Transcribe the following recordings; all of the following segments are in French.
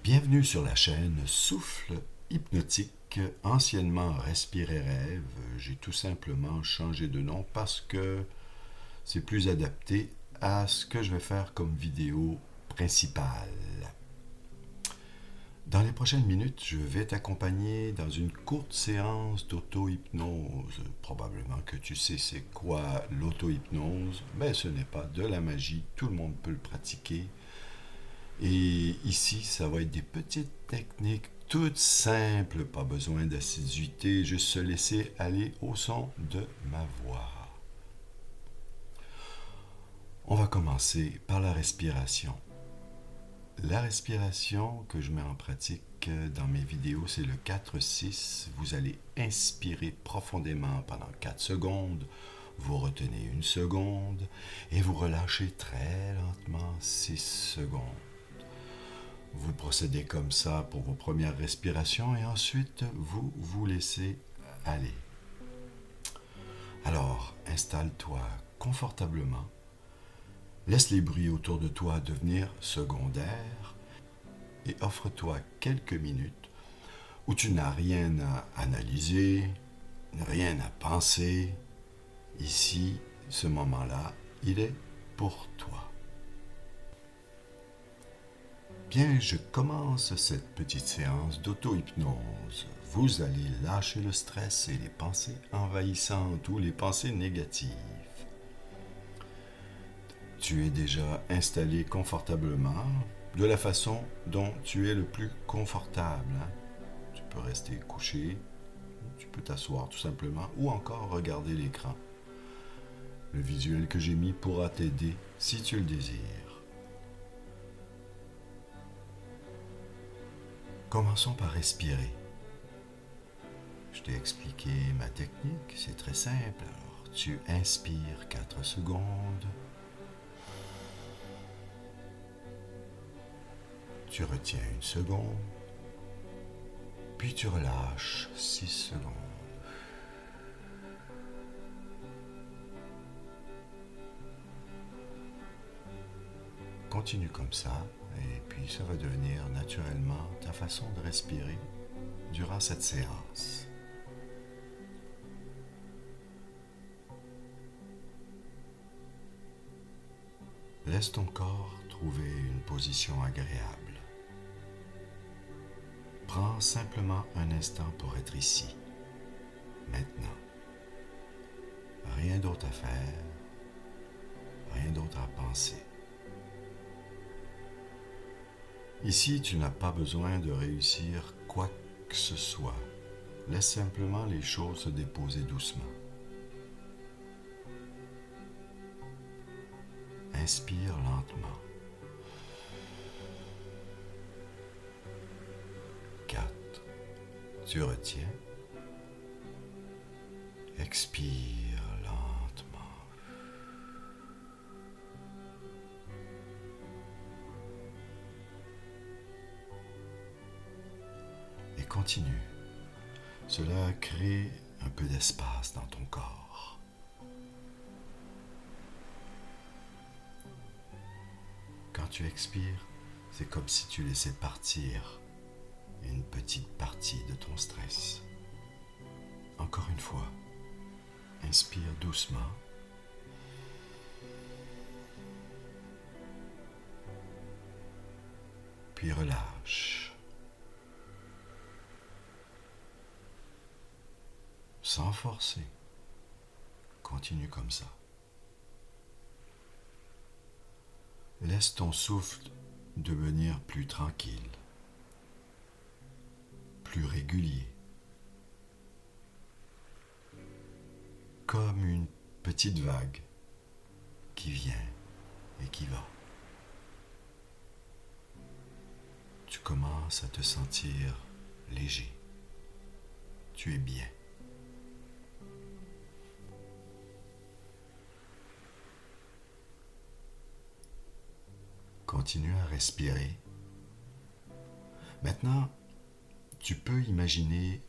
Bienvenue sur la chaîne Souffle Hypnotique, anciennement Respirer Rêve. J'ai tout simplement changé de nom parce que c'est plus adapté à ce que je vais faire comme vidéo principale. Dans les prochaines minutes, je vais t'accompagner dans une courte séance d'auto-hypnose. Probablement que tu sais c'est quoi l'auto-hypnose, mais ce n'est pas de la magie, tout le monde peut le pratiquer. Et ici, ça va être des petites techniques toutes simples, pas besoin d'assiduité, juste se laisser aller au son de ma voix. On va commencer par la respiration. La respiration que je mets en pratique dans mes vidéos, c'est le 4-6. Vous allez inspirer profondément pendant 4 secondes, vous retenez 1 seconde et vous relâchez très lentement 6 secondes. Vous procédez comme ça pour vos premières respirations et ensuite vous vous laissez aller. Alors, installe-toi confortablement. Laisse les bruits autour de toi devenir secondaires et offre-toi quelques minutes où tu n'as rien à analyser, rien à penser. Ici, ce moment-là, il est pour toi. Bien, je commence cette petite séance d'auto-hypnose. Vous allez lâcher le stress et les pensées envahissantes ou les pensées négatives. Tu es déjà installé confortablement, de la façon dont tu es le plus confortable. Tu peux rester couché, tu peux t'asseoir tout simplement ou encore regarder l'écran. Le visuel que j'ai mis pourra t'aider si tu le désires. Commençons par respirer. Je t'ai expliqué ma technique, c'est très simple. Alors, tu inspires 4 secondes. Tu retiens 1 seconde. Puis tu relâches 6 secondes. Continue comme ça, et puis ça va devenir naturellement ta façon de respirer durant cette séance. Laisse ton corps trouver une position agréable. Prends simplement un instant pour être ici, maintenant. Rien d'autre à faire, rien d'autre à penser. Ici, tu n'as pas besoin de réussir quoi que ce soit. Laisse simplement les choses se déposer doucement. Inspire lentement. 4. Tu retiens. Expire lentement. Et continue. Cela crée un peu d'espace dans ton corps. Quand tu expires, c'est comme si tu laissais partir une petite partie de ton stress. Encore une fois, inspire doucement. Puis relâche. Sans forcer. Continue comme ça. Laisse ton souffle devenir plus tranquille, plus régulier, comme une petite vague qui vient et qui va. Tu commences à te sentir léger. Tu es bien. Continue à respirer. Maintenant, tu peux imaginer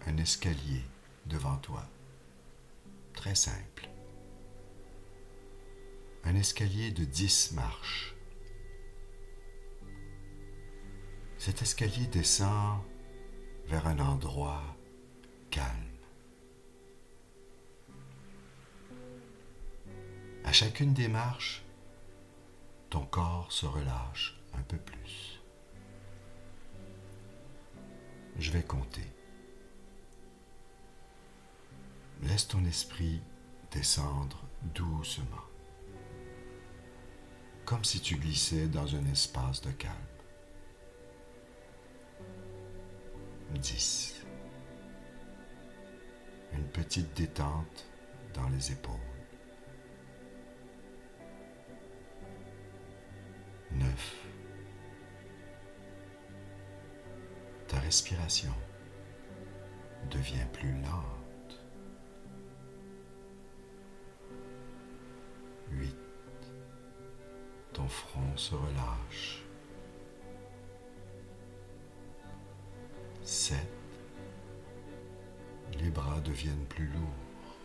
un escalier devant toi. Très simple. Un escalier de 10 marches. Cet escalier descend vers un endroit calme. À chacune des marches, ton corps se relâche un peu plus. Je vais compter. Laisse ton esprit descendre doucement, comme si tu glissais dans un espace de calme. 10. Une petite détente dans les épaules. 9. Ta respiration devient plus lente. 8. Ton front se relâche. 7. Les bras deviennent plus lourds.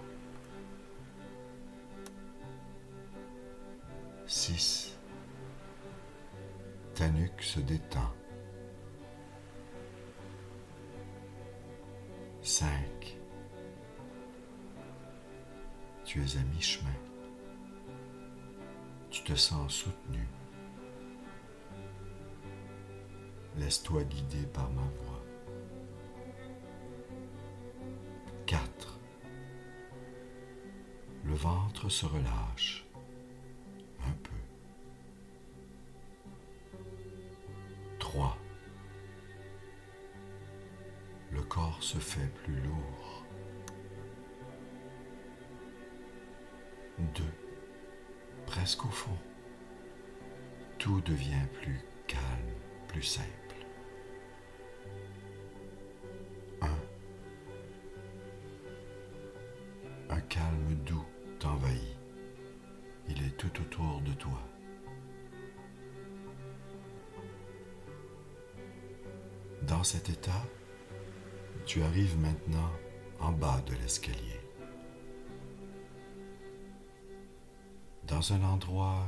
6. Ta nuque se détend. 5. Tu es à mi-chemin. Tu te sens soutenu. Laisse-toi guider par ma voix. 4. Le ventre se relâche un peu. 3. Le corps se fait plus lourd. 2. Presque au fond. Tout devient plus calme, plus simple. 1. Un calme doux t'envahit. Il est tout autour de toi. Dans cet état, tu arrives maintenant en bas de l'escalier. Dans un endroit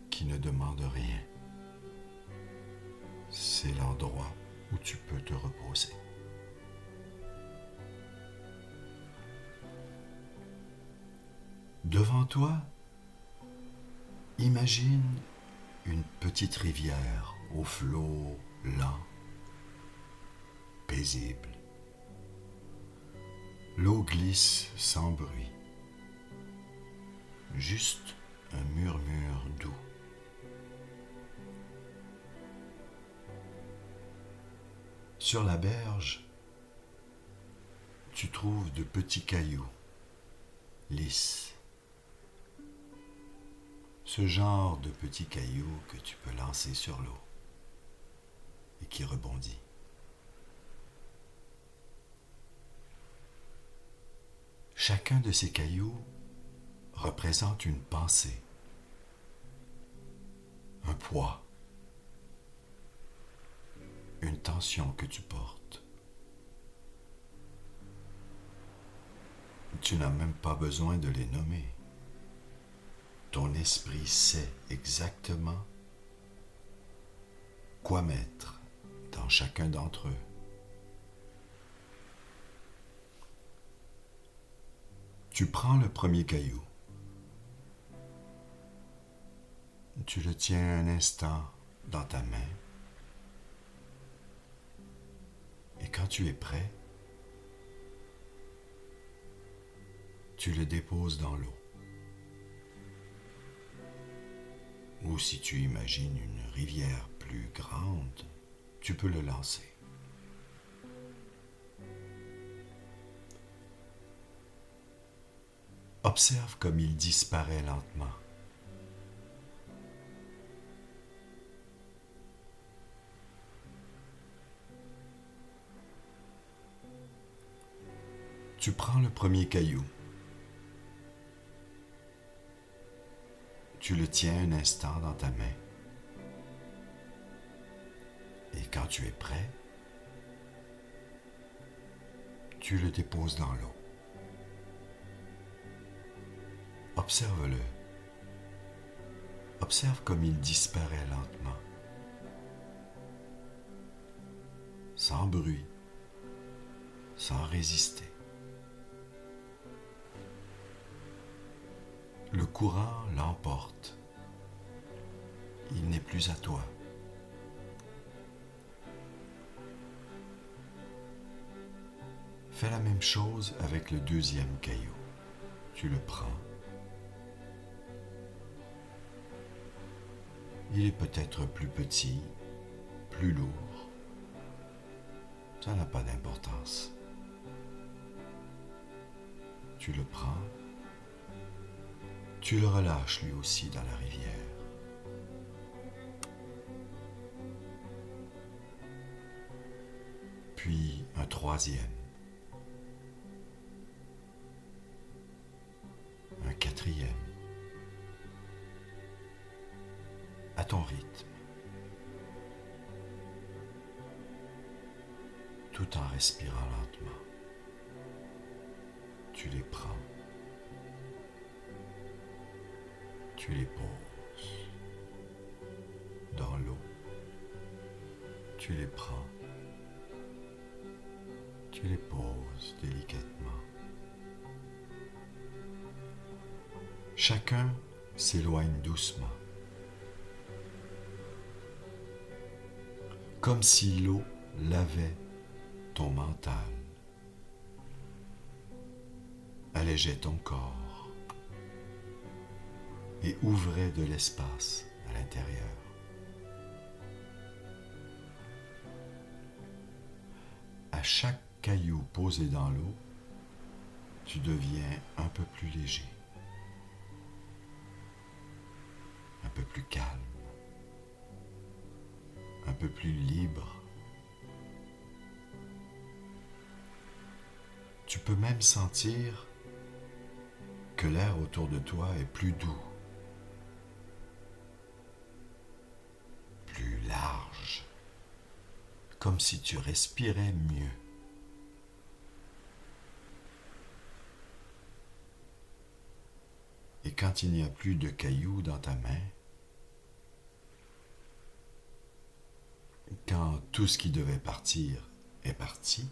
qui ne demande rien. C'est l'endroit où tu peux te reposer. Devant toi, imagine une petite rivière au flot lent, paisible. L'eau glisse sans bruit, juste un murmure doux. Sur la berge, tu trouves de petits cailloux, lisses. Ce genre de petits cailloux que tu peux lancer sur l'eau et qui rebondit. Chacun de ces cailloux représente une pensée, un poids, une tension que tu portes. Tu n'as même pas besoin de les nommer. Ton esprit sait exactement quoi mettre dans chacun d'entre eux. Tu prends le premier caillou. Tu le tiens un instant dans ta main. Et quand tu es prêt, tu le déposes dans l'eau. Ou si tu imagines une rivière plus grande, tu peux le lancer. Observe comme il disparaît lentement. Tu prends le premier caillou. Tu le tiens un instant dans ta main. Et quand tu es prêt, tu le déposes dans l'eau. Observe-le. Observe comme il disparaît lentement. sans bruit, sans résister. Le courant l'emporte. Il n'est plus à toi. Fais la même chose avec le deuxième caillou. Tu le prends. Il est peut-être plus petit, plus lourd. Ça n'a pas d'importance. Tu le prends. Tu le relâches lui aussi dans la rivière. Puis un troisième. Un quatrième. À ton rythme. Tout en respirant lentement. Tu les prends. Tu les poses dans l'eau. Tu les prends. Tu les poses délicatement. Chacun s'éloigne doucement. Comme si l'eau lavait ton mental, allégeait ton corps et ouvrait de l'espace à l'intérieur. À chaque caillou posé dans l'eau, tu deviens un peu plus léger, un peu plus calme, un peu plus libre. Tu peux même sentir que l'air autour de toi est plus doux, plus large, comme si tu respirais mieux. Et quand il n'y a plus de cailloux dans ta main, quand tout ce qui devait partir est parti,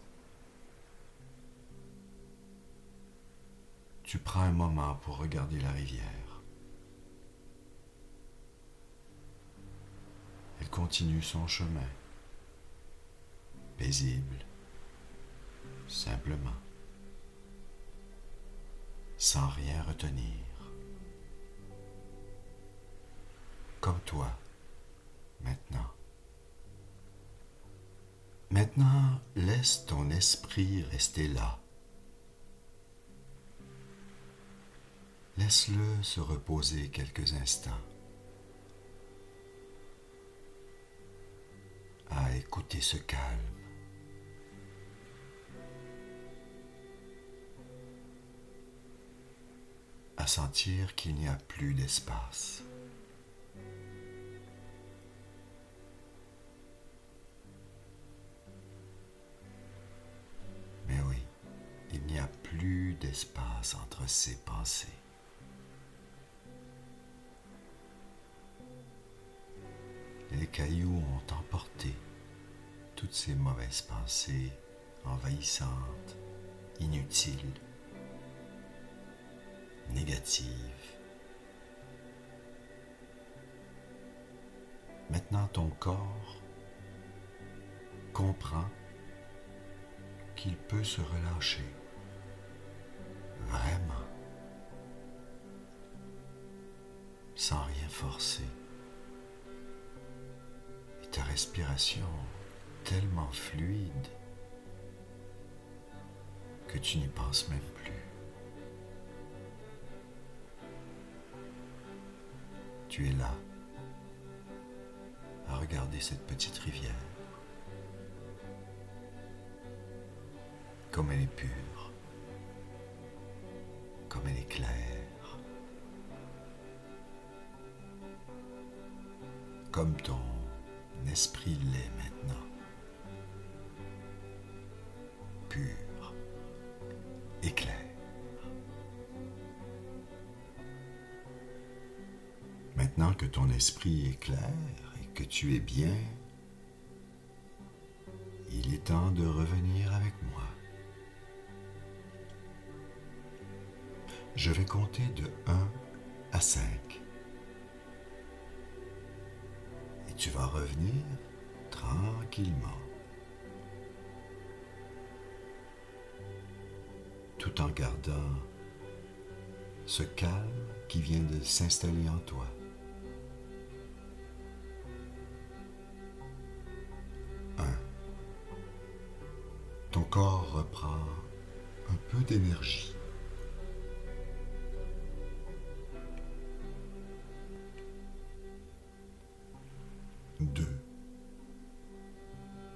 tu prends un moment pour regarder la rivière. Elle continue son chemin, paisible, simplement, sans rien retenir. Comme toi, maintenant. Maintenant, laisse ton esprit rester là. Laisse-le se reposer quelques instants, à écouter ce calme. À sentir qu'il n'y a plus d'espace. Mais oui, il n'y a plus d'espace entre ces pensées. Les cailloux ont emporté toutes ces mauvaises pensées envahissantes, inutiles, négatives. Maintenant, ton corps comprend qu'il peut se relâcher, vraiment, sans rien forcer. Et ta respiration tellement fluide que tu n'y penses même plus. Tu es là, à regarder cette petite rivière. Comme elle est pure, comme elle est claire, comme ton esprit l'est maintenant, pur et clair. Maintenant que ton esprit est clair et que tu es bien, Il est temps de revenir avec moi. Je vais compter de 1 à 5. Et tu vas revenir tranquillement, tout en gardant ce calme qui vient de s'installer en toi. 1. Ton corps reprend un peu d'énergie. 2.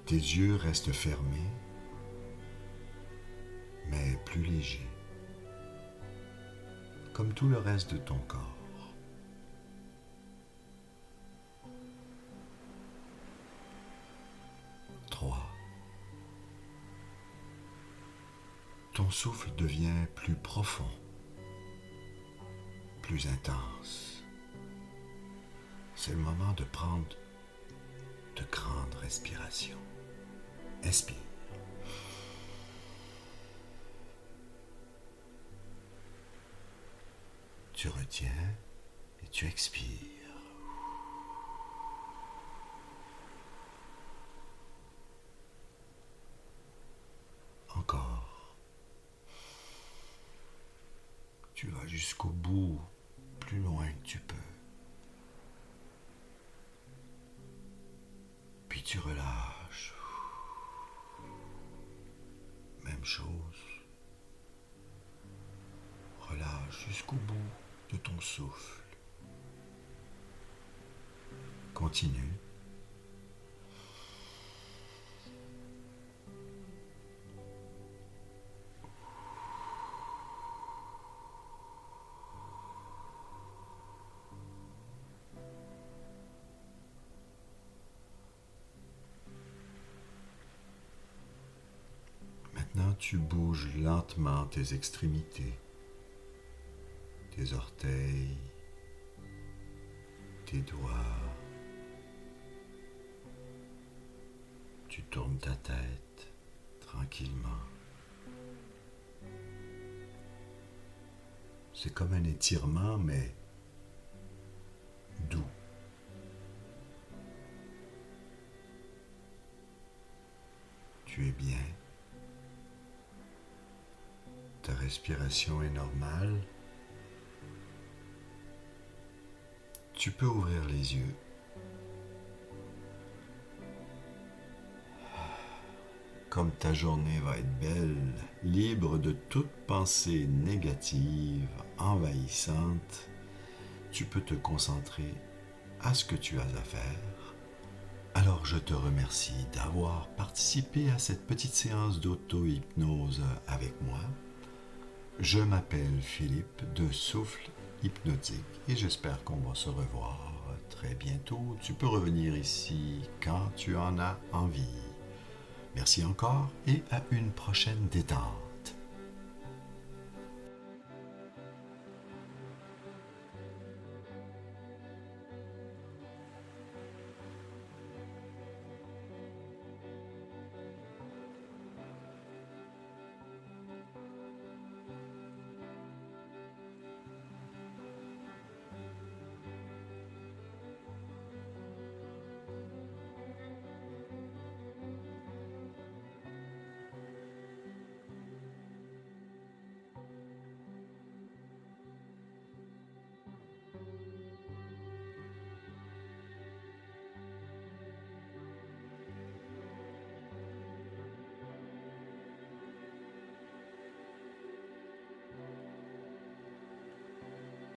Tes yeux restent fermés, mais plus légers, comme tout le reste de ton corps. 3. Ton souffle devient plus profond, plus intense. C'est le moment de prendre de grandes respirations. Inspire. Tu retiens et tu expires. Encore. Tu vas jusqu'au bout, plus loin que tu peux. Puis tu relâches. Même chose. Relâche jusqu'au bout de ton souffle. Continue. Maintenant, tu bouges lentement tes extrémités, tes orteils, tes doigts. Tu tournes ta tête tranquillement. C'est comme un étirement, mais doux. Tu es bien. Ta respiration est normale. Tu peux ouvrir les yeux. Comme ta journée va être belle, libre de toute pensée négative, envahissante, tu peux te concentrer à ce que tu as à faire. Alors je te remercie d'avoir participé à cette petite séance d'auto-hypnose avec moi. Je m'appelle Philippe de Souffle Hypnotique et j'espère qu'on va se revoir très bientôt. Tu peux revenir ici quand tu en as envie. Merci encore et à une prochaine détente.